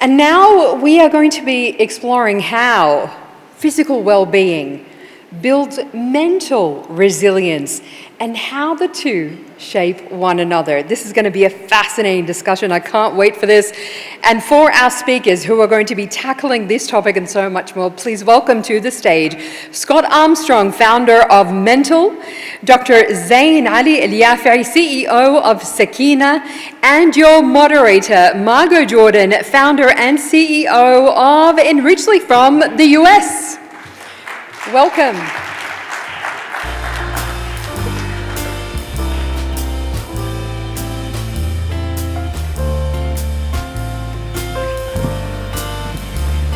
And now we are going to be exploring how physical well-being builds mental resilience and how the two shape one another. This is going to be a fascinating discussion. I can't wait for this. And for our speakers who are going to be tackling this topic and so much more, please welcome to the stage Scott Armstrong, founder of mentl, Dr. Zain Alyafei, CEO of SAKINA, and your moderator, Margo Jordan, founder and CEO of Enrichly from the US. Welcome.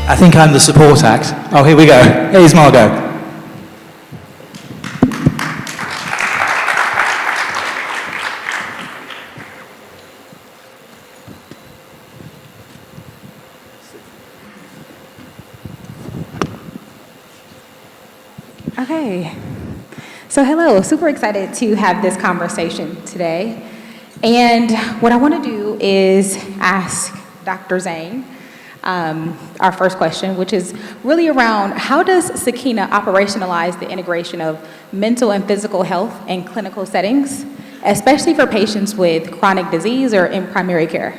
I think I'm the support act. Oh, here we go. Here's Margo. Okay. So hello, super excited to have this conversation today. And what I want to do is ask Dr. Zain our first question, which is really around how does SAKINA operationalize the integration of mental and physical health in clinical settings, especially for patients with chronic disease or in primary care?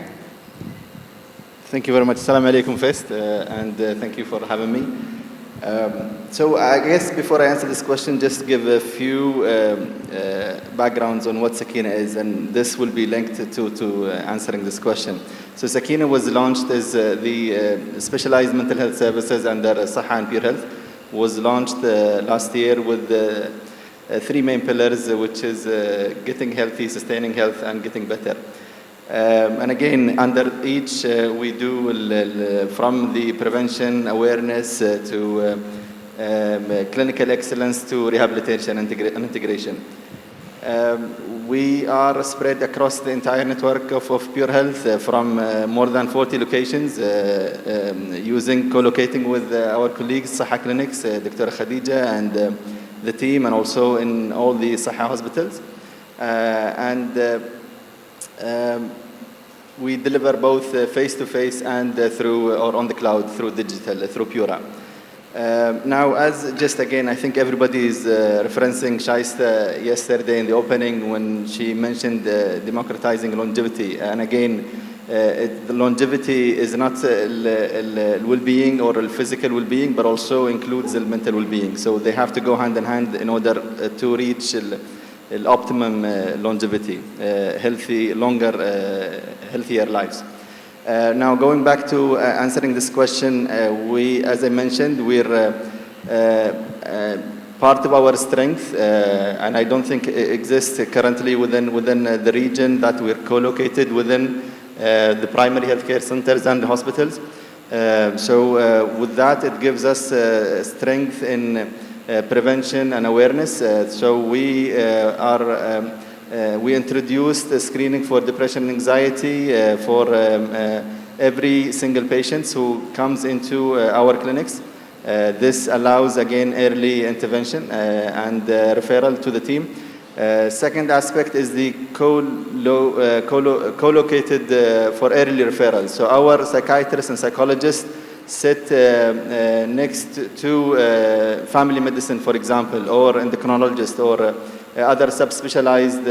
Thank you very much. Assalamu alaikum first, and thank you for having me. So I guess before I answer this question, just give a few backgrounds on what SAKINA is, and this will be linked to answering this question. So SAKINA was launched as the specialized mental health services under Saha and Pure Health, was launched last year with three main pillars, which is getting healthy, sustaining health, and getting better. And again, under each, we do from the prevention, awareness, to clinical excellence, to rehabilitation and integration. We are spread across the entire network of Pure Health from more than 40 locations, co-locating with our colleagues, Saha clinics, Dr. Khadija and the team, and also in all the Saha hospitals. We deliver both face-to-face and through or on the cloud through digital, through Pura. Now, as just again, I think everybody is referencing Shaista yesterday in the opening when she mentioned democratizing longevity. And again, the longevity is not well-being or physical well-being, but also includes the mental well-being. So they have to go hand in hand in order to reach optimum longevity, healthier lives. Now, going back to answering this question, as I mentioned, we're part of our strength, and I don't think it exists currently within the region that we're co-located within the primary healthcare centers and the hospitals. So with that, it gives us strength in prevention and awareness. So we introduced the screening for depression and anxiety for every single patient who comes into our clinics. This allows, again, early intervention and referral to the team. Second aspect is the co-located for early referral. So our psychiatrists and psychologists sit next to family medicine, for example, or endocrinologist, or other subspecialized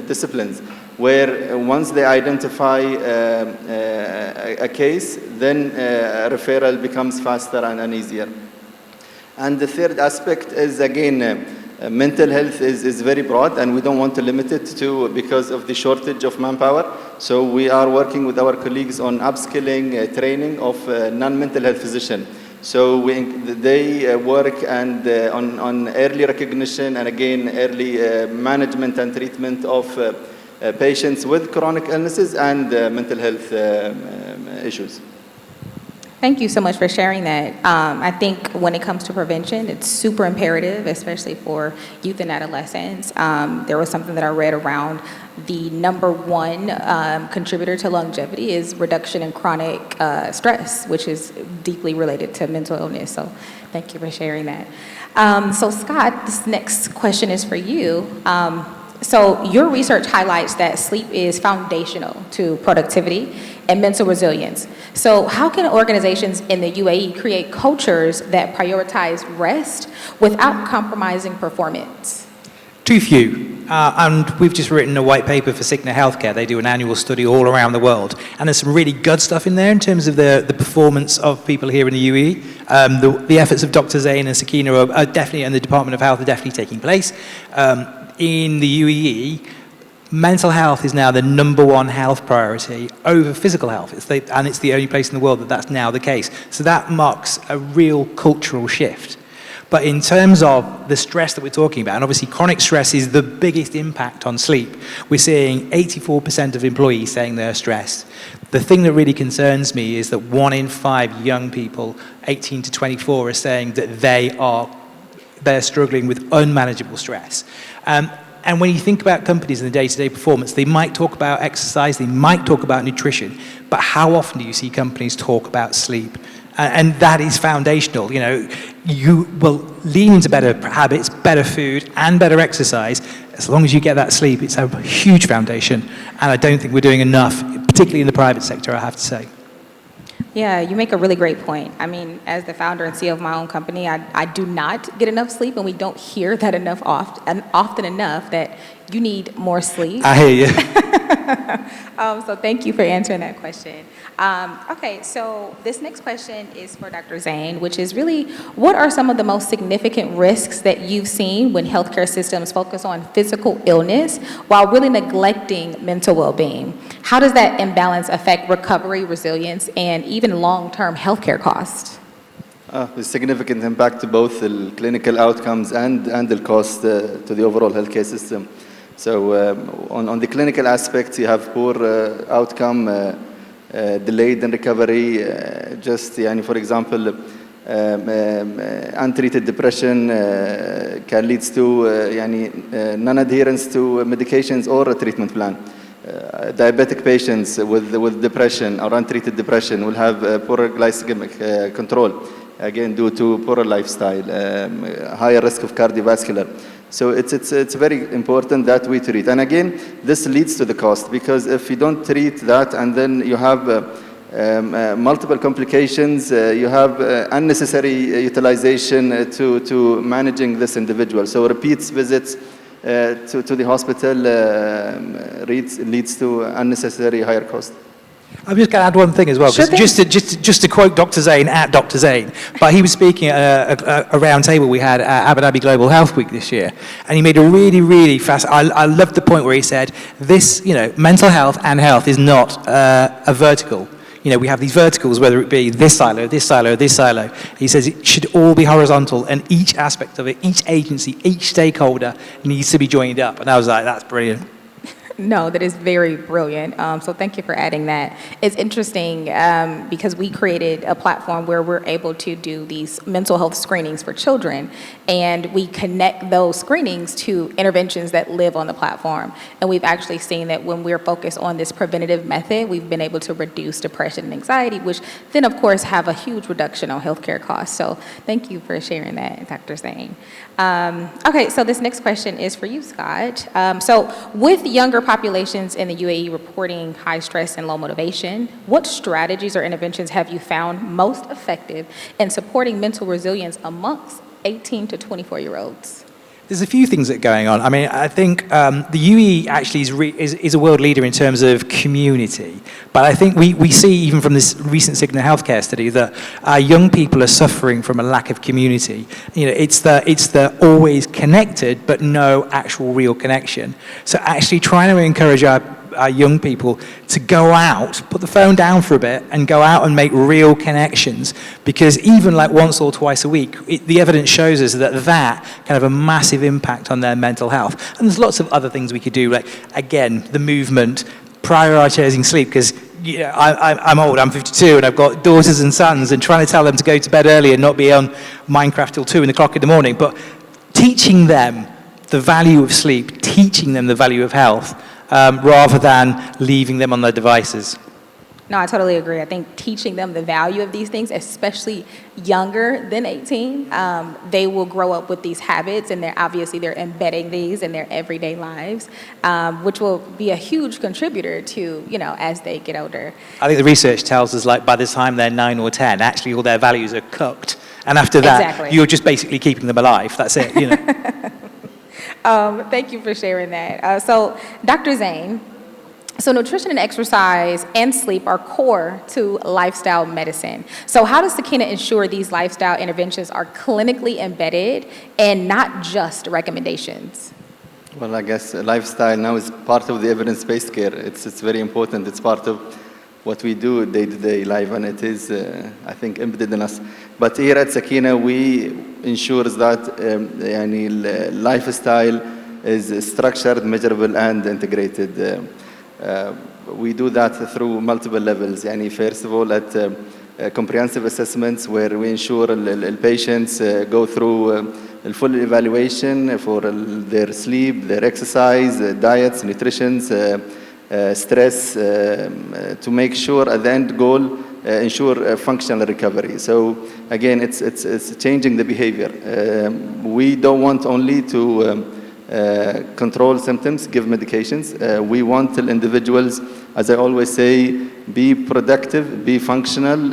disciplines, where once they identify a case, then referral becomes faster and easier. And the third aspect is, again, mental health is very broad, and we don't want to limit it to because of the shortage of manpower. So we are working with our colleagues on upskilling, training of non-mental health physicians. So they work and on early recognition and, again, early management and treatment of patients with chronic illnesses and mental health issues. Thank you so much for sharing that. I think when it comes to prevention, it's super imperative, especially for youth and adolescents. There was something that I read around the number one contributor to longevity is reduction in chronic stress, which is deeply related to mental illness. So thank you for sharing that. So Scott, this next question is for you. So your research highlights that sleep is foundational to productivity and mental resilience. So how can organizations in the UAE create cultures that prioritize rest without compromising performance? Too few. And we've just written a white paper for SAKINA Healthcare. They do an annual study all around the world. And there's some really good stuff in there in terms of the performance of people here in the UAE. The efforts of Dr. Zain and SAKINA are definitely, and the Department of Health are definitely taking place. In the UAE, mental health is now the #1 health priority over physical health. And it's the only place in the world that that's now the case. So that marks a real cultural shift. But in terms of the stress that we're talking about, and obviously chronic stress is the biggest impact on sleep, we're seeing 84% of employees saying they're stressed. The thing that really concerns me is that 1 in 5 young people, 18 to 24, are saying that they're struggling with unmanageable stress. And when you think about companies and the day-to-day performance, they might talk about exercise, they might talk about nutrition, but how often do you see companies talk about sleep? And that is foundational. You know, you will lean into better habits, better food, and better exercise. As long as you get that sleep, it's a huge foundation. And I don't think we're doing enough, particularly in the private sector, I have to say. Yeah, you make a really great point. I mean, as the founder and CEO of my own company, I do not get enough sleep, and we don't hear that enough often enough that you need more sleep. I hear you. So thank you for answering that question. Okay, so this next question is for Dr. Zain, which is really, what are some of the most significant risks that you've seen when healthcare systems focus on physical illness while really neglecting mental well-being? How does that imbalance affect recovery, resilience, and even long-term healthcare costs? The significant impact to both the clinical outcomes and the cost to the overall healthcare system. So on the clinical aspect, you have poor outcome, delayed in recovery, for example, untreated depression can lead to non-adherence to medications or a treatment plan. Diabetic patients with depression or untreated depression will have poor glycemic control, again due to poor lifestyle, higher risk of cardiovascular. So it's very important that we treat. And again, this leads to the cost, because if you don't treat that and then you have multiple complications, you have unnecessary utilization to managing this individual. So repeat visits to the hospital leads to unnecessary higher cost. I'm just going to add one thing as well, because just to quote Dr. Zain at Dr. Zain, but he was speaking at a round table we had at Abu Dhabi Global Health Week this year, and he made a really, really fast. I loved the point where he said this, mental health and health is not a vertical. We have these verticals, whether it be this silo, this silo, this silo. He says it should all be horizontal, and each aspect of it, each agency, each stakeholder needs to be joined up. And I was like, that's brilliant. No, that is very brilliant. So thank you for adding that. It's interesting because we created a platform where we're able to do these mental health screenings for children, and we connect those screenings to interventions that live on the platform. And we've actually seen that when we're focused on this preventative method, we've been able to reduce depression and anxiety, which then, of course, have a huge reduction on healthcare costs. So thank you for sharing that, Dr. Zain. Okay, so this next question is for you, Scott. So with younger populations in the UAE reporting high stress and low motivation, what strategies or interventions have you found most effective in supporting mental resilience amongst 18 to 24-year-olds? There's a few things that are going on. I mean, I think the UAE actually is a world leader in terms of community. But I think we see, even from this recent SAKINA healthcare study, that young people are suffering from a lack of community. It's the always connected, but no actual real connection. So actually trying to encourage our young people to go out, put the phone down for a bit and go out and make real connections, because even like once or twice a week, the evidence shows us that can have a massive impact on their mental health. And there's lots of other things we could do, like, again, the movement, prioritizing sleep, because I'm old, I'm 52, and I've got daughters and sons, and trying to tell them to go to bed early and not be on Minecraft till 2 o'clock in the morning, but teaching them the value of sleep, teaching them the value of health, rather than leaving them on their devices. No, I totally agree. I think teaching them the value of these things, especially younger than 18, they will grow up with these habits, and they're embedding these in their everyday lives, which will be a huge contributor to, as they get older. I think the research tells us, like, by the time they're 9 or 10, actually all their values are cooked. And after that, Exactly. you're just basically keeping them alive. That's it, Thank you for sharing that. So, Dr. Zain, so nutrition and exercise and sleep are core to lifestyle medicine. So how does SAKINA ensure these lifestyle interventions are clinically embedded and not just recommendations? Well, I guess lifestyle now is part of the evidence-based care. It's very important. It's part of what we do day-to-day life, and it is, I think, embedded in us. But here at SAKINA, we ensure that lifestyle is structured, measurable, and integrated. We do that through multiple levels. First of all, at comprehensive assessments where we ensure the patients go through a full evaluation for their sleep, their exercise, diets, nutrition, stress, to make sure at the end goal ensure functional recovery. So again, it's changing the behavior. We don't want only to control symptoms, give medications. We want the individuals, as I always say, be productive, be functional,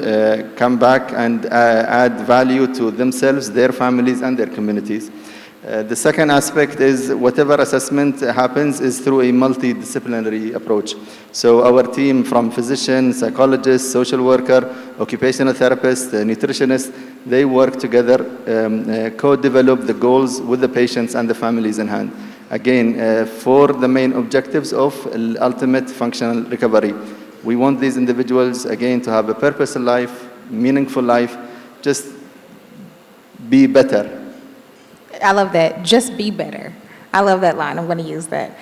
come back and add value to themselves, their families, and their communities. The second aspect is whatever assessment happens is through a multidisciplinary approach. So our team from physician, psychologist, social worker, occupational therapist, nutritionist, they work together, co-develop the goals with the patients and the families in hand. Again, for the main objectives of ultimate functional recovery. We want these individuals, again, to have a purpose in life, meaningful life, just be better. I love that. Just be better. I love that line. I'm going to use that.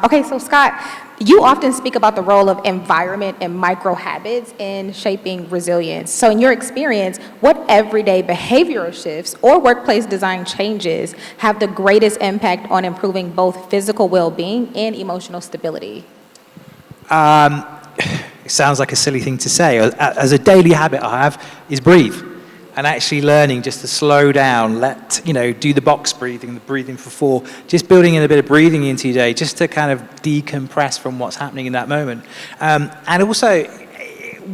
Okay, so Scott, you often speak about the role of environment and micro habits in shaping resilience. So in your experience, what everyday behavioral shifts or workplace design changes have the greatest impact on improving both physical well-being and emotional stability? It sounds like a silly thing to say. As a daily habit I have is breathe. And actually learning just to slow down, do the box breathing, the breathing for 4, just building in a bit of breathing into your day, just to kind of decompress from what's happening in that moment. And also,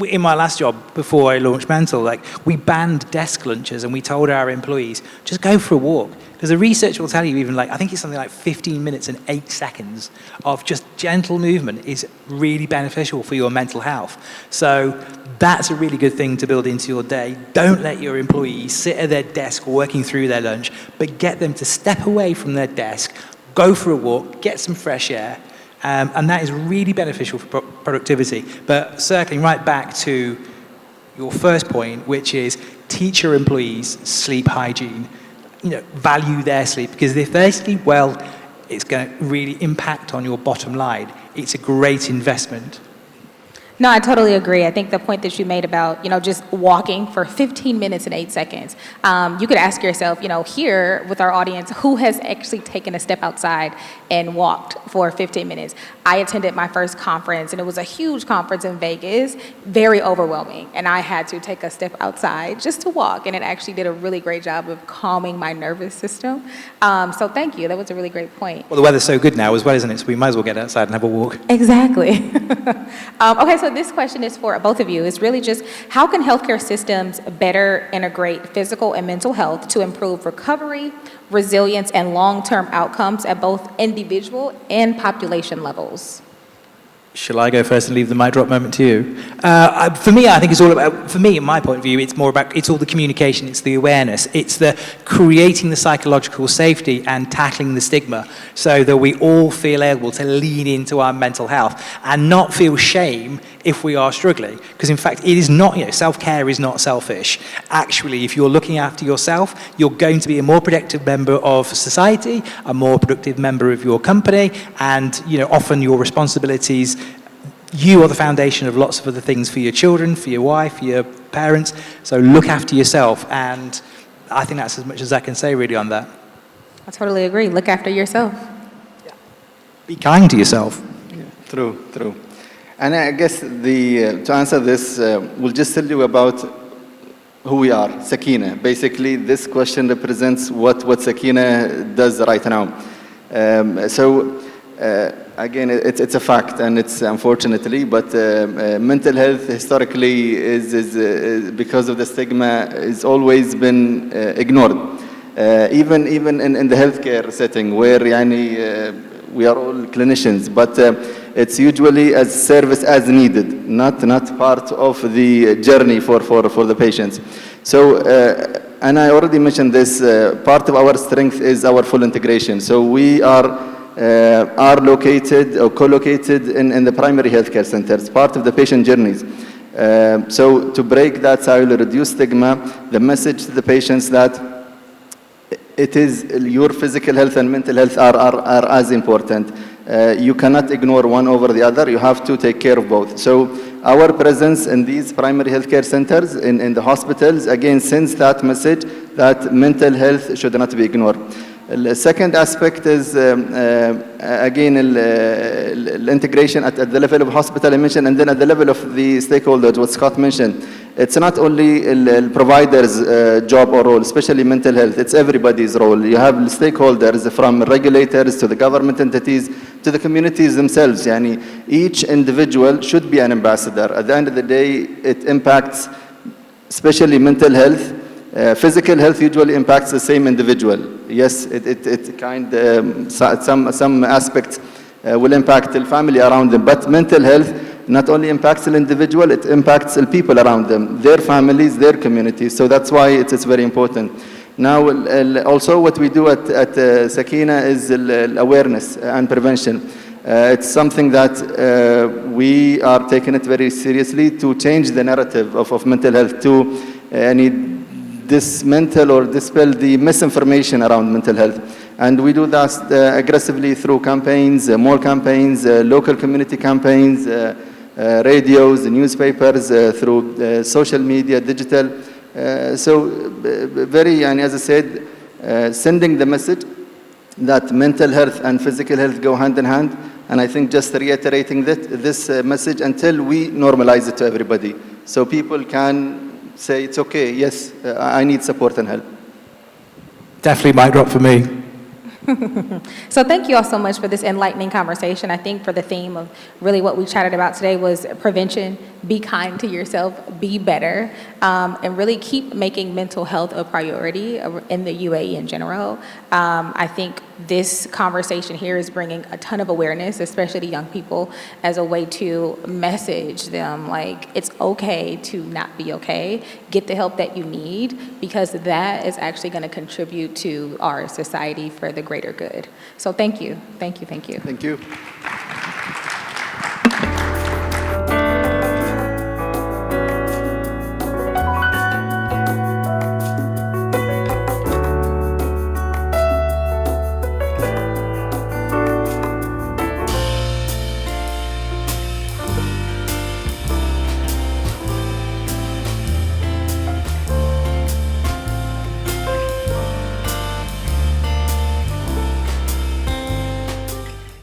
in my last job, before I launched mentl, we banned desk lunches and we told our employees, just go for a walk. Because the research will tell you even I think it's something like 15 minutes and 8 seconds of just gentle movement is really beneficial for your mental health. So that's a really good thing to build into your day. Don't let your employees sit at their desk working through their lunch, but get them to step away from their desk, go for a walk, get some fresh air, and that is really beneficial for productivity. But circling right back to your first point, which is teach your employees sleep hygiene. Value their sleep, because if they sleep well, it's going to really impact on your bottom line. It's a great investment. No, I totally agree. I think the point that you made about, just walking for 15 minutes and 8 seconds, you could ask yourself, here with our audience, who has actually taken a step outside and walked for 15 minutes? I attended my first conference, and it was a huge conference in Vegas, very overwhelming, and I had to take a step outside just to walk, and it actually did a really great job of calming my nervous system. So thank you. That was a really great point. Well, the weather's so good now as well, isn't it? So we might as well get outside and have a walk. Exactly. Okay, so this question is for both of you. It's really just, how can healthcare systems better integrate physical and mental health to improve recovery, resilience, and long-term outcomes at both individual and population levels? Shall I go first and leave the mic drop moment to you? For me, I think it's all about, in my point of view, it's all the communication, it's the awareness, it's the creating the psychological safety and tackling the stigma so that we all feel able to lean into our mental health and not feel shame if we are struggling. Because in fact, it is not, self-care is not selfish. Actually, if you're looking after yourself, you're going to be a more productive member of society, a more productive member of your company, and often your responsibilities, you are the foundation of lots of other things for your children, for your wife, for your parents. So look after yourself, and I think that's as much as I can say really on that. I totally agree. Look after yourself. Be kind to yourself. True. And I guess to answer this, we'll just tell you about who we are, SAKINA. Basically, this question represents what SAKINA does right now. Again, it's a fact, and it's unfortunately, but mental health historically is because of the stigma, has always been ignored. Even in the healthcare setting, where we are all clinicians, but it's usually as service as needed, not part of the journey for the patients. So, and I already mentioned this, part of our strength is our full integration. So we are located or co-located in the primary healthcare centers, part of the patient journeys. So to break that silo, reduce stigma, the message to the patients that it is your physical health and mental health are as important. You cannot ignore one over the other. You have to take care of both. So our presence in these primary healthcare centers, in the hospitals, again, sends that message that mental health should not be ignored. The second aspect is, again, the integration at the level of hospital I mentioned, and then at the level of the stakeholders, what Scott mentioned. It's not only the provider's job or role, especially mental health. It's everybody's role. You have stakeholders from regulators to the government entities to the communities themselves. Each individual should be an ambassador. At the end of the day, it impacts, especially mental health. Physical health usually impacts the same individual. Yes, some aspects will impact the family around them, but mental health not only impacts the individual, it impacts the people around them, their families, their communities. So that's why it's very important. Now, also what we do at SAKINA is awareness and prevention. It's something that we are taking it very seriously to change the narrative of mental health, to dismantle or dispel the misinformation around mental health. And we do that aggressively through campaigns, more campaigns, local community campaigns, radios, newspapers, through social media, digital. So very, and as I said, sending the message that mental health and physical health go hand in hand. And I think just reiterating this message until we normalize it to everybody. So people can say, it's okay, yes, I need support and help. Definitely mic drop for me. So thank you all so much for this enlightening conversation. I think for the theme of really what we chatted about today was prevention, be kind to yourself, be better, and really keep making mental health a priority in the UAE in general. I think this conversation here is bringing a ton of awareness, especially to young people, as a way to message them like it's okay to not be okay. Get the help that you need, because that is actually going to contribute to our society for the greater good. So thank you. Thank you. Thank you. Thank you.